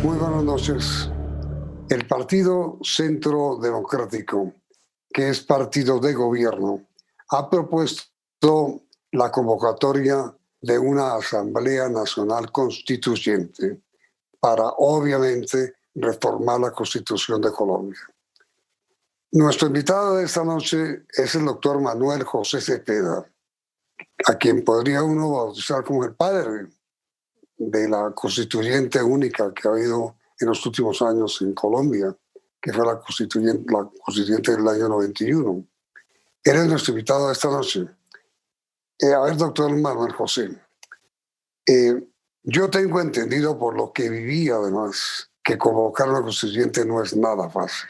Muy buenas noches. El Partido Centro Democrático, que es partido de gobierno, ha propuesto la convocatoria de una Asamblea Nacional Constituyente para, obviamente, reformar la Constitución de Colombia. Nuestro invitado de esta noche es el doctor Manuel José Cepeda, a quien podría uno bautizar como el padre de la constituyente única que ha habido en los últimos años en Colombia, que fue la constituyente del año 91. Él es nuestro invitado de esta noche. A ver, doctor Manuel José, yo tengo entendido por lo que viví además que convocar una constituyente no es nada fácil.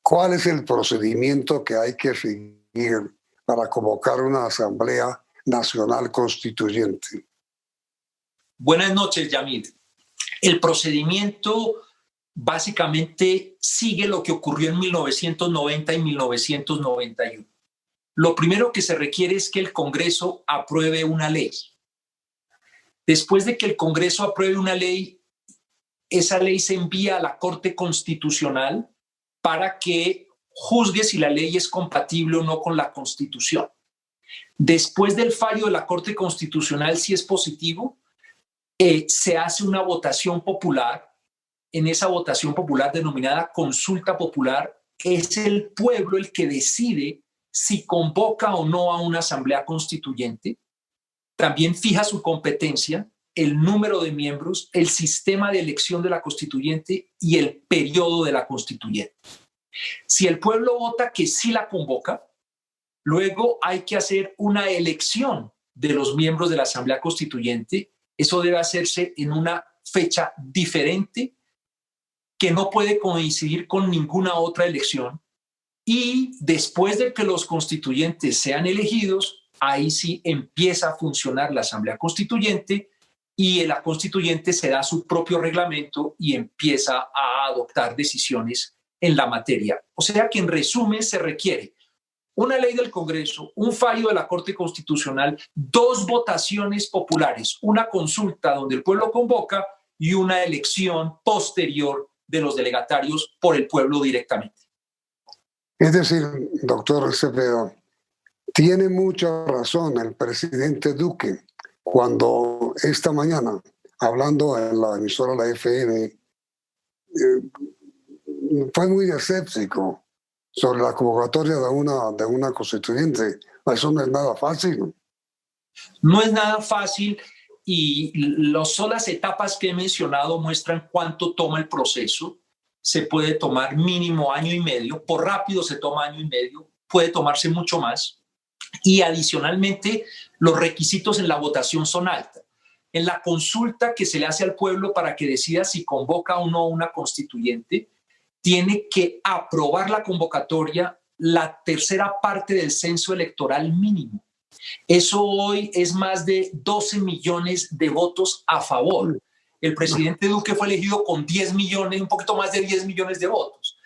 ¿Cuál es el procedimiento que hay que seguir para convocar una Asamblea Nacional Constituyente? Buenas noches, Yamil. El procedimiento básicamente sigue lo que ocurrió en 1990 y 1991. Lo primero que se requiere es que el Congreso apruebe una ley. Después de que el Congreso apruebe una ley, esa ley se envía a la Corte Constitucional para que juzgue si la ley es compatible o no con la Constitución. Después del fallo de la Corte Constitucional, si es positivo, se hace una votación popular. En esa votación popular denominada consulta popular, es el pueblo el que decide si convoca o no a una asamblea constituyente. También fija su competencia, el número de miembros, el sistema de elección de la constituyente y el periodo de la constituyente. Si el pueblo vota que sí la convoca, luego hay que hacer una elección de los miembros de la asamblea constituyente. Eso debe hacerse en una fecha diferente que no puede coincidir con ninguna otra elección. Y después de que los constituyentes sean elegidos, ahí sí empieza a funcionar la Asamblea Constituyente y la Constituyente se da su propio reglamento y empieza a adoptar decisiones en la materia. O sea que en resumen se requiere una ley del Congreso, un fallo de la Corte Constitucional, 2 votaciones populares, una consulta donde el pueblo convoca y una elección posterior de los delegatarios por el pueblo directamente. Es decir, doctor Cepeda, tiene mucha razón el presidente Duque cuando esta mañana, hablando en la emisora La FM, fue muy escéptico sobre la convocatoria de una constituyente. Eso no es nada fácil. No es nada fácil y las solas etapas que he mencionado muestran cuánto toma el proceso. Se puede tomar mínimo año y medio, por rápido se toma año y medio, puede tomarse mucho más. Y adicionalmente, los requisitos en la votación son altos. En la consulta que se le hace al pueblo para que decida si convoca o no una constituyente, tiene que aprobar la convocatoria la tercera parte del censo electoral mínimo. Eso hoy es más de 12 millones de votos a favor. El presidente Duque fue elegido con 10 millones, un poquito más de 10 millones de votos.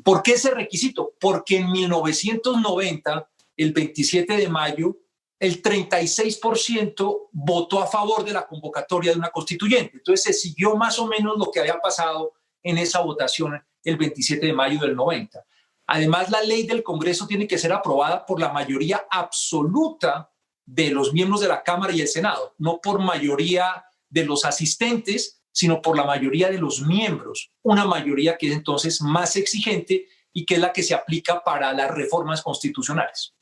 ¿Por qué ese requisito? Porque en 1990, el 27 de mayo, el 36% votó a favor de la convocatoria de una constituyente. Entonces se siguió más o menos lo que había pasado en esa votación el 27 de mayo del 90. Además, la ley del Congreso tiene que ser aprobada por la mayoría absoluta de los miembros de la Cámara y el Senado, no por mayoría de los asistentes, sino por la mayoría de los miembros, una mayoría que es entonces más exigente y que es la que se aplica para las reformas constitucionales.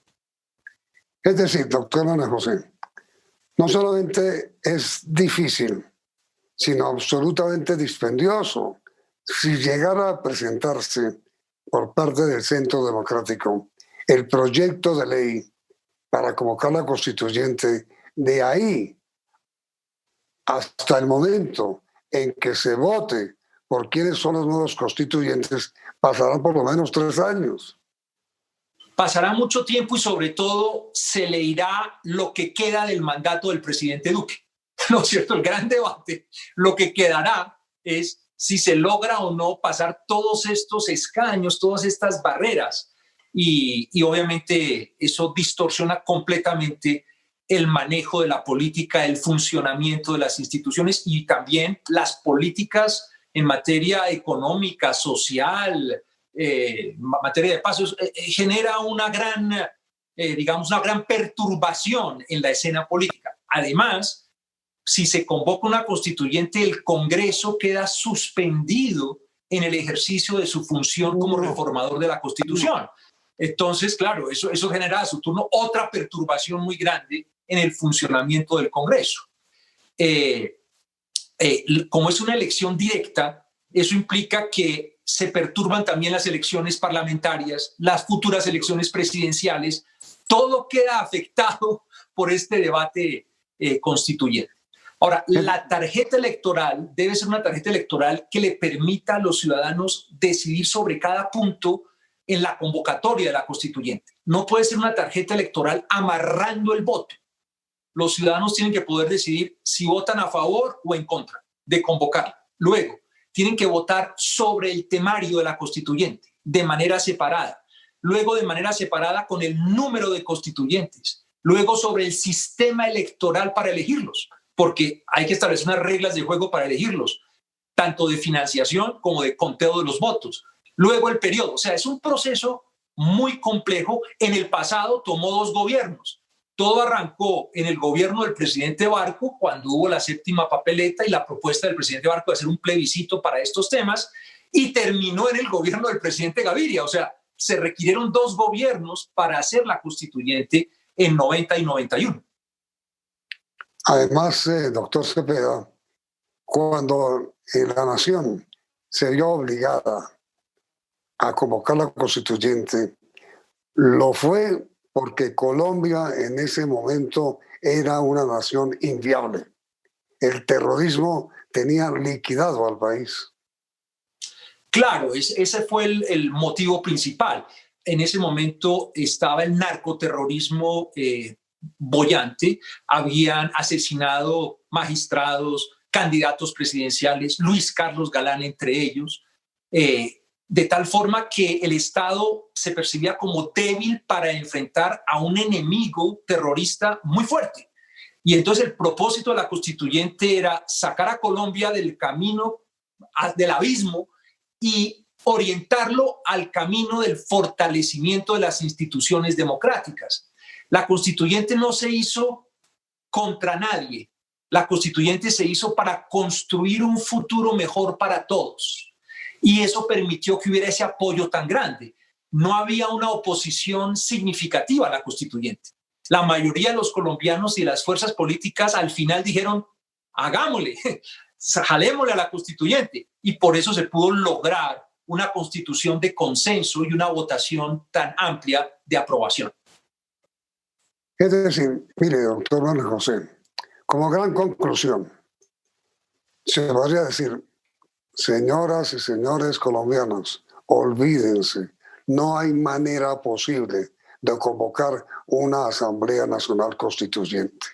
Es decir, doctor Ana José, no solamente es difícil, sino absolutamente dispendioso. Si llegara a presentarse por parte del Centro Democrático el proyecto de ley para convocar la constituyente, de ahí hasta el momento en que se vote por quiénes son los nuevos constituyentes, pasarán por lo menos 3 años. Pasará mucho tiempo y sobre todo se le irá lo que queda del mandato del presidente Duque. ¿No es cierto? El gran debate, lo que quedará es si se logra o no pasar todos estos escaños, todas estas barreras. Y obviamente eso distorsiona completamente el manejo de la política, el funcionamiento de las instituciones y también las políticas en materia económica, social, materia de pasos, genera una gran, digamos, una gran perturbación en la escena política. Además, si se convoca una constituyente, el Congreso queda suspendido en el ejercicio de su función como reformador de la Constitución. Entonces, claro, eso genera a su turno otra perturbación muy grande en el funcionamiento del Congreso. Como es una elección directa, eso implica que se perturban también las elecciones parlamentarias, las futuras elecciones presidenciales, todo queda afectado por este debate constituyente. Ahora, la tarjeta electoral debe ser una tarjeta electoral que le permita a los ciudadanos decidir sobre cada punto en la convocatoria de la constituyente. No puede ser una tarjeta electoral amarrando el voto. Los ciudadanos tienen que poder decidir si votan a favor o en contra de convocarla. Luego, tienen que votar sobre el temario de la constituyente de manera separada. Luego, de manera separada con el número de constituyentes. Luego, sobre el sistema electoral para elegirlos, porque hay que establecer unas reglas de juego para elegirlos, tanto de financiación como de conteo de los votos. Luego, el periodo. O sea, es un proceso muy complejo. En el pasado tomó 2 gobiernos. Todo arrancó en el gobierno del presidente Barco, cuando hubo la 7ª papeleta y la propuesta del presidente Barco de hacer un plebiscito para estos temas, y terminó en el gobierno del presidente Gaviria. O sea, se requirieron 2 gobiernos para hacer la constituyente en 90 y 91. Además, doctor Cepeda, cuando la nación se vio obligada a convocar la constituyente, lo fue porque Colombia en ese momento era una nación inviable. El terrorismo tenía liquidado al país. Claro, ese fue el motivo principal. En ese momento estaba el narcoterrorismo boyante. Habían asesinado magistrados, candidatos presidenciales, Luis Carlos Galán entre ellos, de tal forma que el Estado se percibía como débil para enfrentar a un enemigo terrorista muy fuerte. Y entonces el propósito de la constituyente era sacar a Colombia del camino, del abismo, y orientarlo al camino del fortalecimiento de las instituciones democráticas. La constituyente no se hizo contra nadie. La constituyente se hizo para construir un futuro mejor para todos. Y eso permitió que hubiera ese apoyo tan grande. No había una oposición significativa a la constituyente. La mayoría de los colombianos y las fuerzas políticas al final dijeron, hagámosle, jalémosle a la constituyente. Y por eso se pudo lograr una constitución de consenso y una votación tan amplia de aprobación. Es decir, mire, doctor Manuel José, como gran conclusión, se podría decir, señoras y señores colombianos, olvídense, no hay manera posible de convocar una Asamblea Nacional Constituyente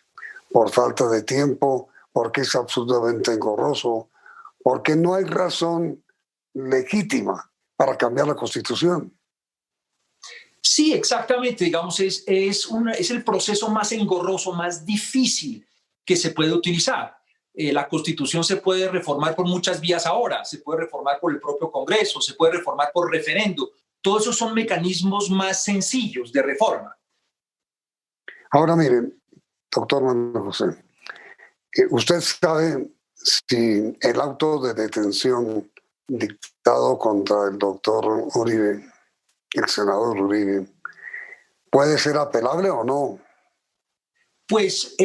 por falta de tiempo, porque es absolutamente engorroso, porque no hay razón legítima para cambiar la Constitución. Sí, exactamente. Digamos, es el proceso más engorroso, más difícil que se puede utilizar. La Constitución se puede reformar por muchas vías ahora. Se puede reformar por el propio Congreso, se puede reformar por referendo. Todos esos son mecanismos más sencillos de reforma. Ahora miren, doctor Manuel José, ¿usted sabe si el auto de detención dictado contra el doctor Uribe, el senador Uribe, puede ser apelable o no? Pues,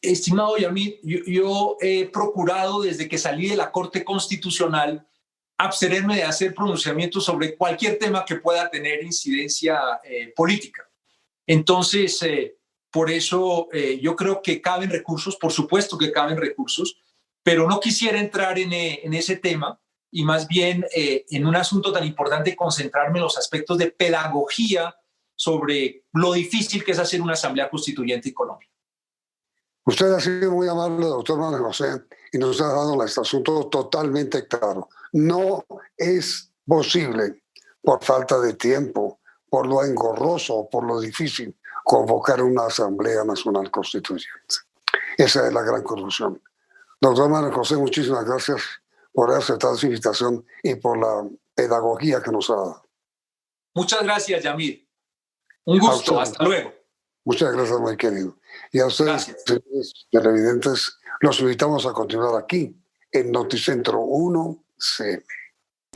estimado Yamid, yo he procurado desde que salí de la Corte Constitucional abstenerme de hacer pronunciamientos sobre cualquier tema que pueda tener incidencia política. Entonces, por eso yo creo que caben recursos, por supuesto que caben recursos, pero no quisiera entrar en ese tema y más bien en un asunto tan importante concentrarme en los aspectos de pedagogía sobre lo difícil que es hacer una asamblea constituyente en Colombia. Usted ha sido muy amable, doctor Manuel José, y nos ha dado este asunto totalmente claro. No es posible, por falta de tiempo, por lo engorroso, por lo difícil, convocar una Asamblea Nacional Constituyente. Esa es la gran conclusión. Doctor Manuel José, muchísimas gracias por haber aceptado esa invitación y por la pedagogía que nos ha dado. Muchas gracias, Yamid. Un gusto, hasta luego. Muchas gracias, muy querido. Y a ustedes, señores televidentes, los invitamos a continuar aquí en Noticentro 1 CM.